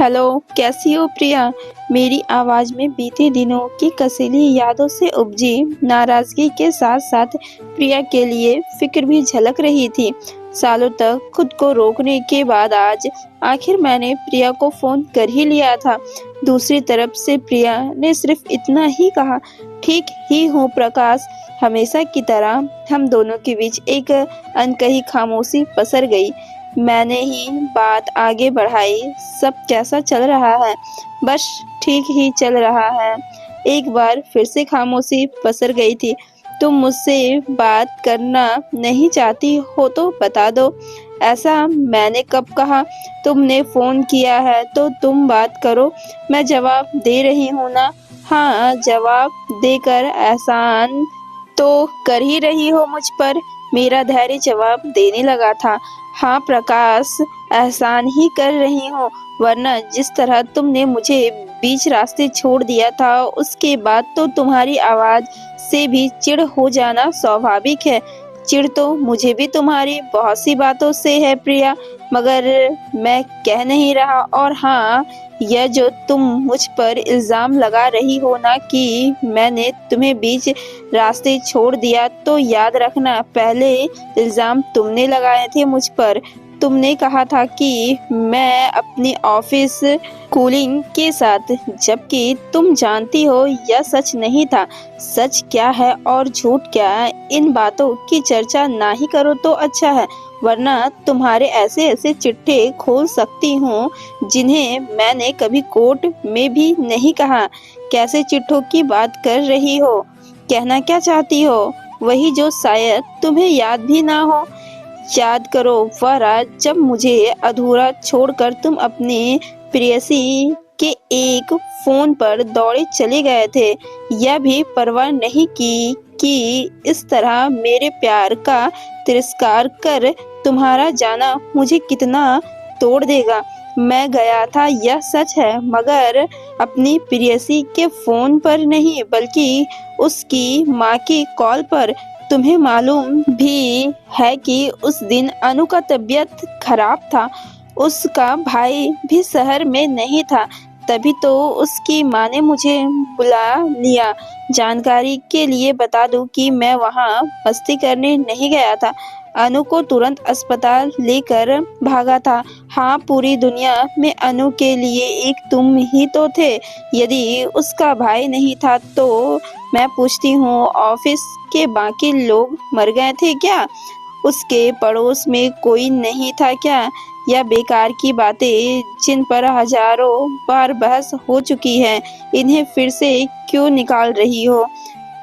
Hello, कैसी हो प्रिया? मेरी आवाज़ में बीते दिनों की कसीली यादों से उपजी नाराज़गी के साथ-साथ प्रिया के लिए फ़िक्र भी झलक रही थी। सालों तक खुद को रोकने के बाद आज आखिर मैंने प्रिया को फ़ोन कर ही लिया था। दूसरी तरफ से प्रिया ने सिर्फ़ इतना ही कहा, "ठीक ही हूँ प्रकाश।" हमेशा की तरह हम दोनों के बीच एक अनकही खामोशी पसर गई। मैंने ही बात आगे बढ़ाई, "सब कैसा चल रहा है?" "बस ठीक ही चल रहा है।" एक बार फिर से खामोशी पसर गई थी। "तुम मुझसे बात करना नहीं चाहती हो तो बता दो।" "ऐसा मैंने कब कहा? तुमने फ़ोन किया है तो तुम बात करो, मैं जवाब दे रही हूँ ना।" "हाँ, जवाब देकर एहसान तो कर ही रही हो मुझ पर।" मेरा धैर्य जवाब देने लगा था। "हाँ प्रकाश, एहसान ही कर रही हूँ, वरना जिस तरह तुमने मुझे बीच रास्ते छोड़ दिया था, उसके बाद तो तुम्हारी आवाज़ से भी चिढ़ हो जाना स्वाभाविक है। चिढ़ तो मुझे भी तुम्हारी बहुत सी बातों से है प्रिया, मगर मैं कह नहीं रहा। और हाँ, यह जो तुम मुझ पर इल्ज़ाम लगा रही हो ना कि मैंने तुम्हें बीच रास्ते छोड़ दिया, तो याद रखना पहले इल्ज़ाम तुमने लगाए थे मुझ पर। तुमने कहा था कि मैं अपनी ऑफ़िस कूलिंग के साथ, जबकि तुम जानती हो यह सच नहीं था। सच क्या है और झूठ क्या है, इन बातों की चर्चा ना ही करो तो अच्छा है, वरना तुम्हारे ऐसे-ऐसे चिट्ठे खोल सकती हूँ, जिन्हें मैंने कभी कोर्ट में भी नहीं कहा। कैसे चिट्ठों की बात कर रही हो? कहना क्या चाहती हो? वही जो शायद तुम्हें याद भी ना हो। याद करो वह रात जब मुझे अधूरा छोड़कर तुम अपनी प्रेयसी के एक फ़ोन पर दौड़े चले गए थे। यह भी परवाह नहीं की कि इस तरह मेरे प्यार का तिरस्कार कर तुम्हारा जाना मुझे कितना तोड़ देगा। मैं गया था यह सच है, मगर अपनी प्रेयसी के फ़ोन पर नहीं, बल्कि उसकी माँ की कॉल पर। तुम्हें मालूम भी है कि उस दिन अनु का तबीयत खराब था। उसका भाई भी शहर में नहीं था, तभी तो उसकी माँ ने मुझे बुला लिया। जानकारी के लिए बता दूं कि मैं वहाँ मस्ती करने नहीं गया था, अनु को तुरंत अस्पताल लेकर भागा था। हाँ, पूरी दुनिया में अनु के लिए एक तुम ही तो थे। यदि उसका भाई नहीं था तो मैं पूछती हूँ, ऑफिस के बाकी लोग मर गए थे क्या? उसके पड़ोस में कोई नहीं था क्या? यह बेकार की बातें जिन पर हजारों बार बहस हो चुकी है, इन्हें फिर से क्यों निकाल रही हो?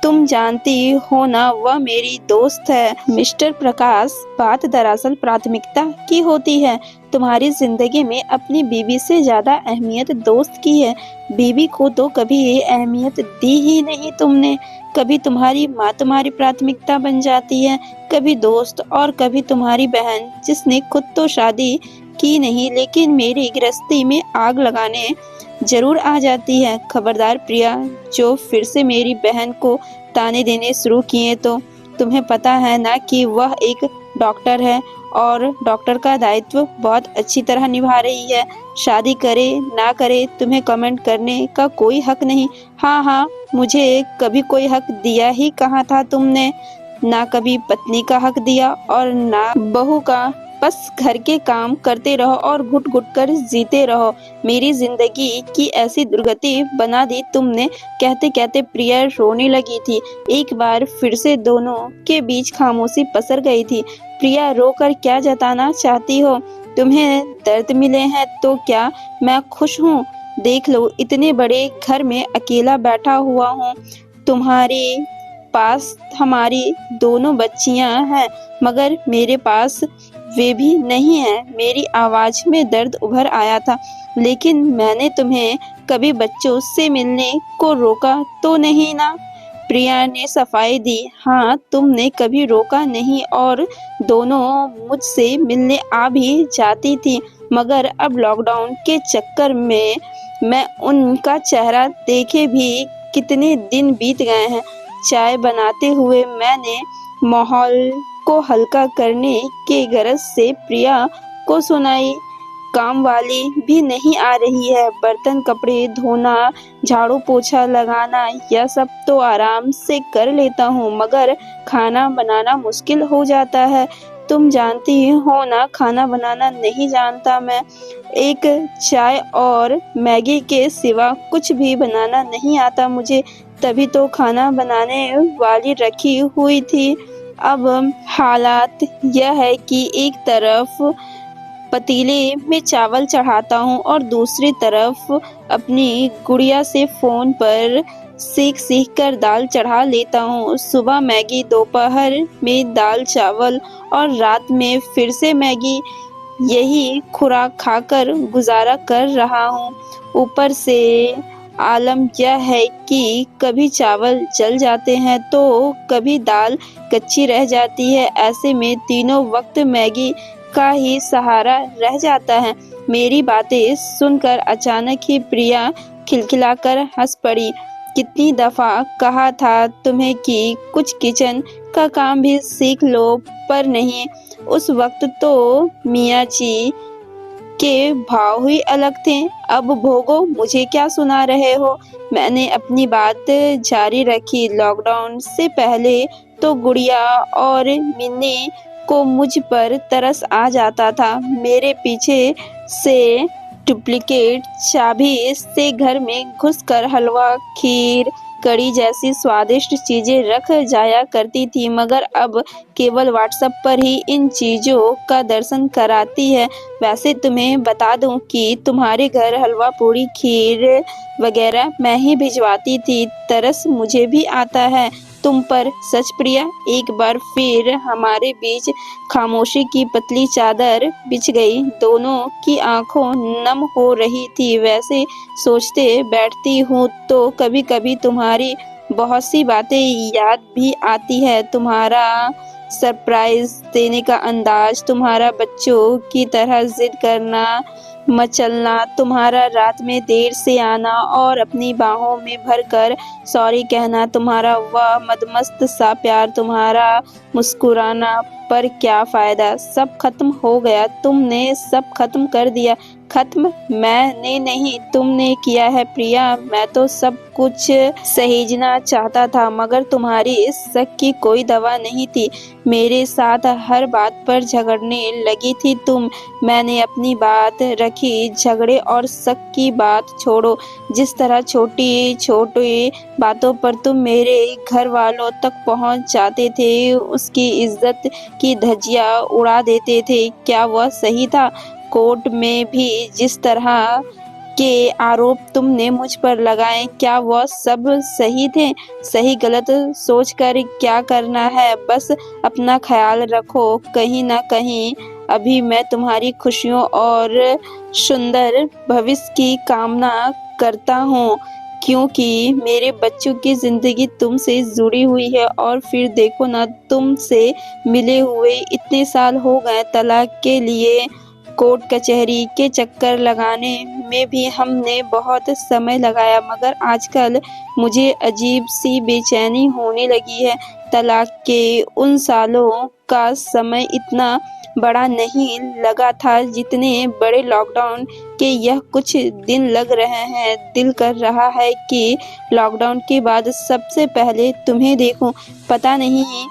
तुम जानती हो ना वह मेरी दोस्त है। मिस्टर प्रकाश, बात दरअसल प्राथमिकता की होती है। तुम्हारी जिंदगी में अपनी बीवी से ज्यादा अहमियत दोस्त की है। बीवी को तो कभी अहमियत दी ही नहीं तुमने। कभी तुम्हारी माँ तुम्हारी प्राथमिकता बन जाती है, कभी दोस्त और कभी तुम्हारी बहन, जिसने खुद तो शादी की नहीं लेकिन मेरी गृहस्थी में आग लगाने जरूर आ जाती है। खबरदार प्रिया, जो फिर से मेरी बहन को ताने देने शुरू किए तो तुम्हें पता है ना कि वह एक डॉक्टर है और डॉक्टर का दायित्व बहुत अच्छी तरह निभा रही है। शादी करे ना करे तुम्हें कमेंट करने का कोई हक नहीं। हाँ हाँ, मुझे कभी कोई हक दिया ही कहाँ था तुमने? ना कभी पत्नी का हक दिया और ना बहू का। बस घर के काम करते रहो और घुट घुट कर जीते रहो। मेरी जिंदगी की ऐसी दुर्गति बना दी तुमने। कहते कहते प्रिया रोने लगी थी। एक बार फिर से दोनों के बीच खामोशी पसर गई थी। प्रिया, रोकर क्या जताना चाहती हो? तुम्हें दर्द मिले हैं तो क्या मैं खुश हूँ? देख लो, इतने बड़े घर में अकेला बैठा हुआ हूँ। तुम्हारे पास हमारी दोनों बच्चियां हैं, मगर मेरे पास वे भी नहीं है। मेरी आवाज में दर्द उभर आया था। लेकिन मैंने तुम्हें कभी बच्चों से मिलने को रोका तो नहीं ना? प्रिया ने सफाई दी। हाँ, तुमने कभी रोका नहीं और दोनों मुझसे मिलने आ भी जाती थी, मगर अब लॉकडाउन के चक्कर में मैं उनका चेहरा देखे भी कितने दिन बीत गए हैं। चाय बनाते हुए मैंने माहौल को हल्का करने के गरज से प्रिया को सुनाई, काम वाली भी नहीं आ रही है। बर्तन कपड़े धोना, झाड़ू पोछा लगाना, यह सब तो आराम से कर लेता हूँ, मगर खाना बनाना मुश्किल हो जाता है। तुम जानती हो ना, खाना बनाना नहीं जानता मैं। एक चाय और मैगी के सिवा कुछ भी बनाना नहीं आता मुझे। तभी तो खाना बनाने वाली रखी हुई थी। अब हालात यह है कि एक तरफ पतीले में चावल चढ़ाता हूँ और दूसरी तरफ अपनी गुड़िया से फ़ोन पर सीख कर दाल चढ़ा लेता हूँ। सुबह मैगी, दोपहर में दाल चावल और रात में फिर से मैगी। यही खुराक खाकर गुज़ारा कर रहा हूँ। ऊपर से आलम यह है कि कभी चावल जल जाते हैं तो कभी दाल कच्ची रह जाती है। ऐसे में तीनों वक्त मैगी का ही सहारा रह जाता है। मेरी बातें सुनकर अचानक ही प्रिया खिलखिलाकर हंस पड़ी। कितनी दफ़ा कहा था तुम्हें कि कुछ किचन का काम भी सीख लो, पर नहीं। उस वक्त तो मियाँ जी के भाव ही अलग थे। अब भोगो, मुझे क्या सुना रहे हो। मैंने अपनी बात जारी रखी। लॉकडाउन से पहले तो गुड़िया और मिन्नी को मुझ पर तरस आ जाता था। मेरे पीछे से डुप्लीकेट चाबी से घर में घुसकर हलवा, खीर, कढ़ी जैसी स्वादिष्ट चीजें रख जाया करती थी, मगर अब केवल व्हाट्सएप पर ही इन चीजों का दर्शन कराती है। वैसे तुम्हें बता दूं कि तुम्हारे घर हलवा, पूड़ी, खीर वगैरह मैं ही भिजवाती थी। तरस मुझे भी आता है तुम पर। सच प्रिया। एक बार फिर हमारे बीच खामोशी की पतली चादर बिछ गई। दोनों की आंखों नम हो रही थी। वैसे सोचते बैठती हूँ तो कभी कभी तुम्हारी बहुत सी बातें याद भी आती है। तुम्हारा सरप्राइज देने का अंदाज, तुम्हारा बच्चों की तरह जिद करना, मचलना, तुम्हारा रात में देर से आना और अपनी बाहों में भरकर सॉरी कहना, तुम्हारा वह मदमस्त सा प्यार, तुम्हारा मुस्कुराना। पर क्या फायदा, सब खत्म हो गया। तुमने सब खत्म कर दिया। खत्म मैंने नहीं, तुमने किया है प्रिया। मैं तो सब कुछ सहेजना चाहता था, मगर तुम्हारी इस शक की कोई दवा नहीं थी। मेरे साथ हर बात पर झगड़ने लगी थी तुम। मैंने अपनी बात रखी। झगड़े और शक की बात छोड़ो। जिस तरह छोटी छोटी बातों पर तुम मेरे घर वालों तक पहुंच जाते थे, उसकी इज्जत की धज्जियां उड़ा देते थे, क्या वह सही था? कोर्ट में भी जिस तरह के आरोप तुमने मुझ पर लगाए, क्या वह सब सही थे? सही गलत सोचकर क्या करना है, बस अपना ख्याल रखो। कहीं ना कहीं अभी मैं तुम्हारी खुशियों और सुंदर भविष्य की कामना करता हूँ, क्योंकि मेरे बच्चों की जिंदगी तुमसे जुड़ी हुई है। और फिर देखो ना, तुमसे मिले हुए इतने साल हो गए। तलाक के लिए कोर्ट कचहरी के चक्कर लगाने में भी हमने बहुत समय लगाया, मगर आजकल मुझे अजीब सी बेचैनी होने लगी है। तलाक के उन सालों का समय इतना बड़ा नहीं लगा था जितने बड़े लॉकडाउन के यह कुछ दिन लग रहे हैं। दिल कर रहा है कि लॉकडाउन के बाद सबसे पहले तुम्हें देखूं। पता नहीं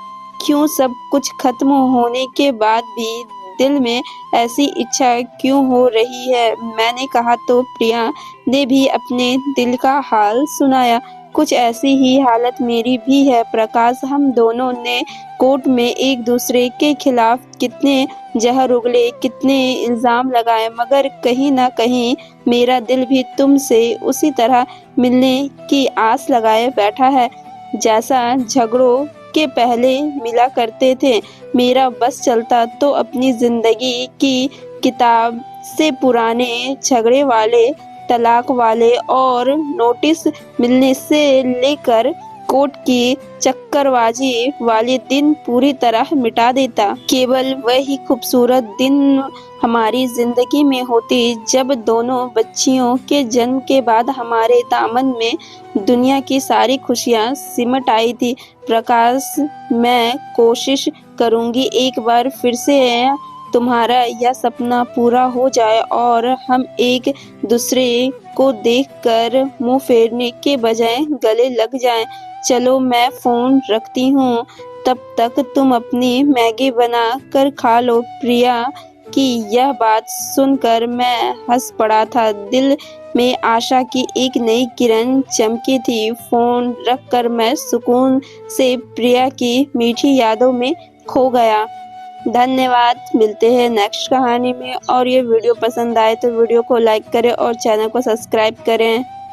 क्यों सब कुछ खत्म होने के बाद भी दिल में ऐसी इच्छा क्यों हो रही है। मैंने कहा तो प्रिया ने भी अपने दिल का हाल सुनाया। कुछ ऐसी ही हालत मेरी भी है प्रकाश। हम दोनों ने कोर्ट में एक दूसरे के खिलाफ कितने जहर उगले, कितने इल्जाम लगाए, मगर कहीं ना कहीं मेरा दिल भी तुमसे उसी तरह मिलने की आस लगाए बैठा है, जैसा झगड़ों के पहले मिला करते थे। मेरा बस चलता तो अपनी जिंदगी की किताब से पुराने झगड़े वाले, तलाक वाले और नोटिस मिलने से लेकर कोर्ट की चक्करबाजी वाले दिन पूरी तरह मिटा देता। केवल वही खूबसूरत दिन हमारी जिंदगी में होते जब दोनों बच्चियों के जन्म के बाद हमारे दामन में दुनिया की सारी खुशियां सिमट आई थी। प्रकाश, मैं कोशिश करूंगी एक बार फिर से तुम्हारा यह सपना पूरा हो जाए और हम एक दूसरे को देखकर मुंह फेरने के बजाय गले लग जाएं। चलो मैं फ़ोन रखती हूँ, तब तक तुम अपनी मैगी बना कर खा लो। प्रिया की यह बात सुनकर मैं हंस पड़ा था। दिल में आशा की एक नई किरण चमकी थी। फ़ोन रखकर मैं सुकून से प्रिया की मीठी यादों में खो गया। धन्यवाद। मिलते हैं नेक्स्ट कहानी में। और ये वीडियो पसंद आए तो वीडियो को लाइक करें और चैनल को सब्सक्राइब करें।